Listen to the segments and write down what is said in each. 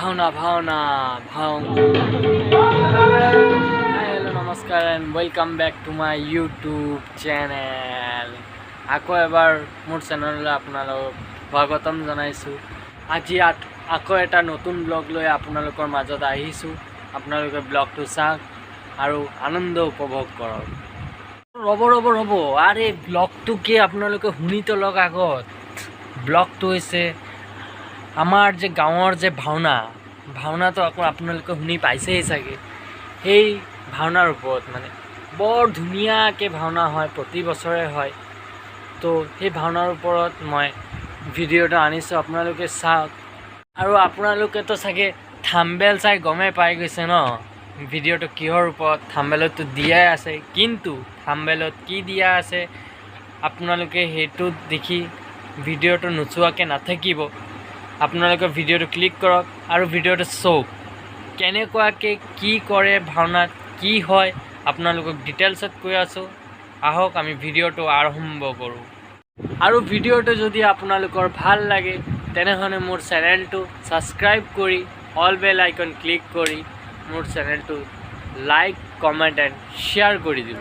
ভাওনা ভাওনা ভাও hi hello' নমস্কাৰ and welcome back to my YouTube channel. আকৌ এবাৰ মোৰ চেনেললৈ আপোনালোকক স্বাগতম জনাইছোঁ। আজি আকৌ এটা নতুন ব্লগ লৈ আপোনালোকৰ মাজত আহিছোঁ। আপোনালোকে ব্লগটো চাওক আৰু আনন্দ উপভোগ কৰক। ৰ'ব আৰে ব্লগটো কি আপোনালোকে শুনি তলক আগত। ব্লগটো হৈছে আমাৰ যে গাঁৱৰ যে ভাওনাটো আকৌ আপোনালোকে শুনি পাইছেই চাগে। সেই ভাওনাৰ ওপৰত মানে বৰ ধুনীয়াকৈ ভাওনা হয়, প্ৰতি বছৰে হয়। তো সেই ভাওনাৰ ওপৰত মই ভিডিঅ' এটা আনিছোঁ, আপোনালোকে চাওক। আৰু আপোনালোকেতো চাগে থাম্বনেইল চাই গমেই পাই গৈছে ন ভিডিঅ'টো কিহৰ ওপৰত। থাম্বনেইলতো দিয়াই আছে, কিন্তু থাম্বনেইলত কি দিয়া আছে আপোনালোকে সেইটো দেখি ভিডিঅ'টো নোচোৱাকৈ নাথাকিব। আপোনালোকে ভিডিঅ'টো ক্লিক কৰক আৰু ভিডিঅ'টো চাওক, কেনেকুৱাকৈ কি কৰে ভাওনাত, কি হয় আপোনালোকক ডিটেইলছত কৈ আছোঁ। আহক আমি ভিডিঅ'টো আৰম্ভ কৰোঁ। আৰু ভিডিঅ'টো যদি আপোনালোকৰ ভাল লাগে তেনেহ'লে মোৰ চেনেলটো ছাবস্ক্ৰাইব কৰি অল বেল আইকন ক্লিক কৰি মোৰ চেনেলটো লাইক কমেণ্ট এণ্ড শ্বেয়াৰ কৰি দিব।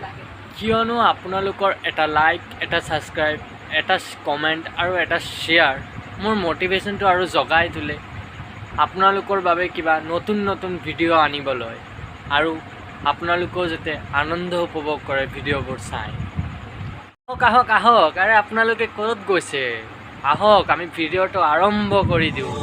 কিয়নো আপোনালোকৰ এটা লাইক, এটা ছাবস্ক্ৰাইব, এটা কমেণ্ট আৰু এটা শ্বেয়াৰ মোৰ মটিভেশ্যনটো আৰু জগাই তোলে আপোনালোকৰ বাবে কিবা নতুন ভিডিঅ' আনিবলৈ, আৰু আপোনালোকেও যাতে আনন্দ উপভোগ কৰে ভিডিঅ'বোৰ চাই। আহক আৰে আপোনালোকে ক'ত গৈছে, আহক আমি ভিডিঅ'টো আৰম্ভ কৰি দিওঁ।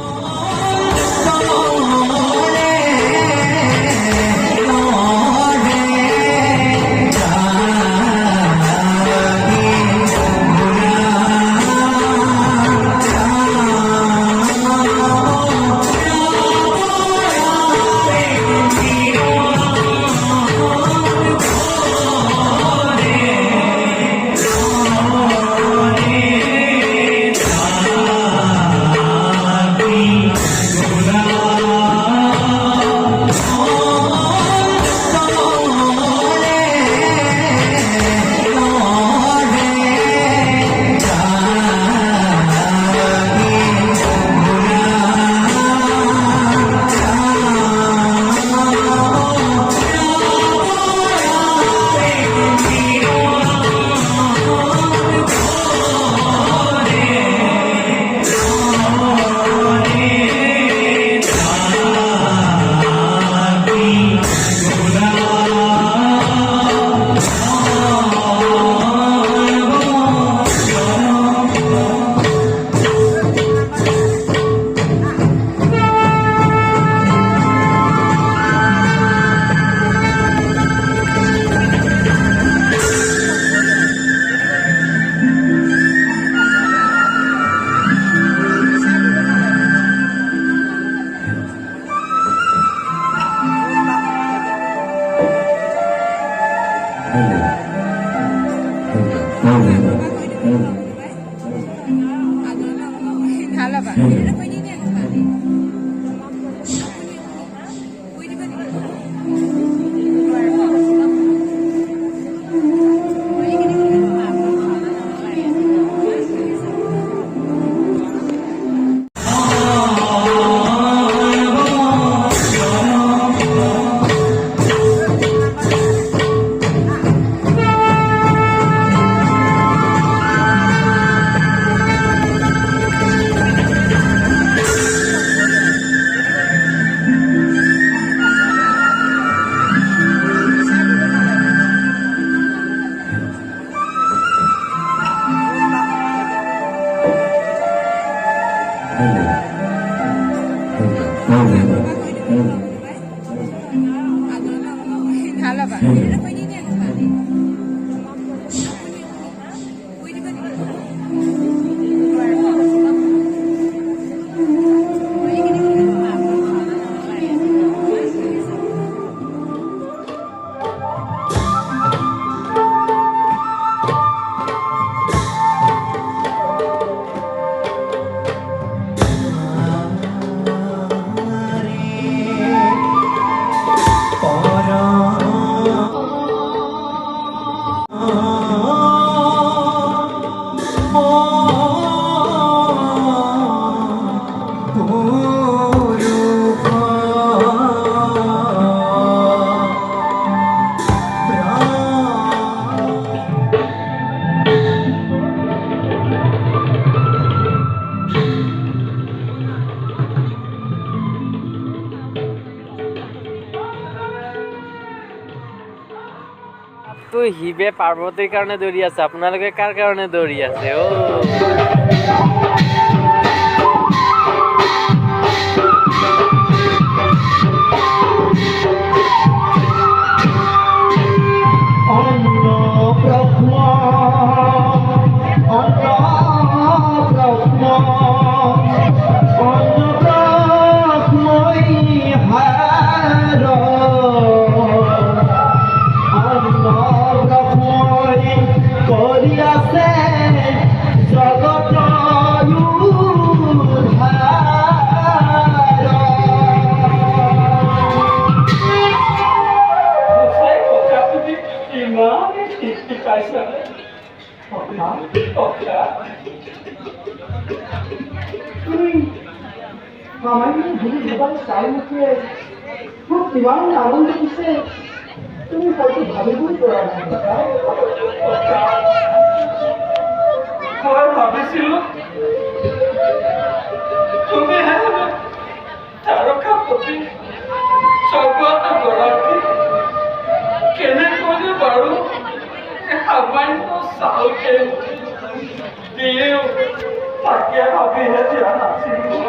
আমাকতো শিৱে পাৰ্বতীৰ কাৰণে দৌৰি আছে, আপোনালোকে কাৰ কাৰণে দৌৰি আছে অ'? আমাকে ধীরে জীবন চাই মুখে খুব জীবন আনন্দ দিচ্ছে তুমি কত ভালো করে করা ভাবিছিলো তুমি তাৰকাপতি স্বৰ্গত গৰাকী কেনেকৈ বাৰু সামান্য চাউলকে দিও তাকে ভাবিহে দিয়া নাছিলো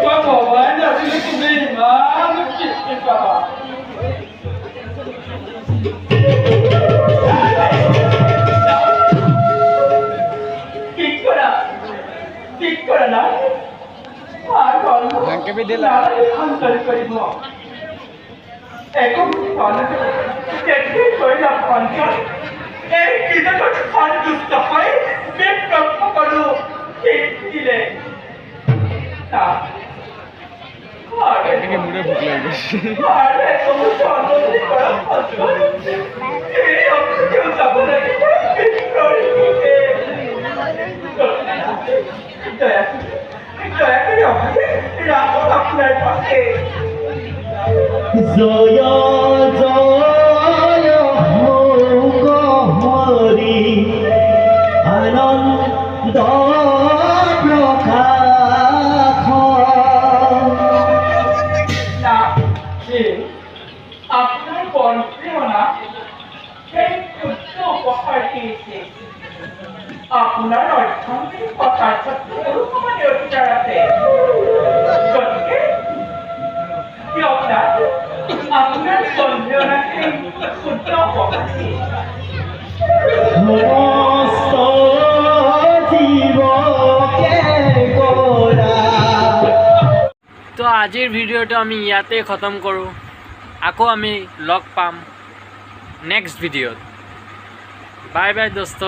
মই ভবাই নাছিলো তুমি ইমান কীৰ্তি পাবা ঠিক কৰা না ভাঙকে भी দিলা কৰিব একো দেখি কৰিলা পঞ্চায়ত এই কিজনত সন্তুষ্ট হৈ বিপ্লৱ কৰোঁ দিলে মুড়ে ভোক লাগবে আপনার পাশে জয় জয় হরি আনন্দ আপনার বন্ধ্রীয়না সেই ক্ষুদ্র উপহার দিয়েছে আপনার অর্থনৈতিক কথার সত্যি সমানে অধিকার আছে গতিকে আপনার বন্ধ্রীয়নাকে ক্ষুদ্র উপহার দিয়েছে তো আজিৰ ভিডিঅ'টো আমি ইয়াতে খতম কৰোঁ আকৌ আমি লগ পাম নেক্সট ভিডিঅ'ত বাই বাই দোস্ত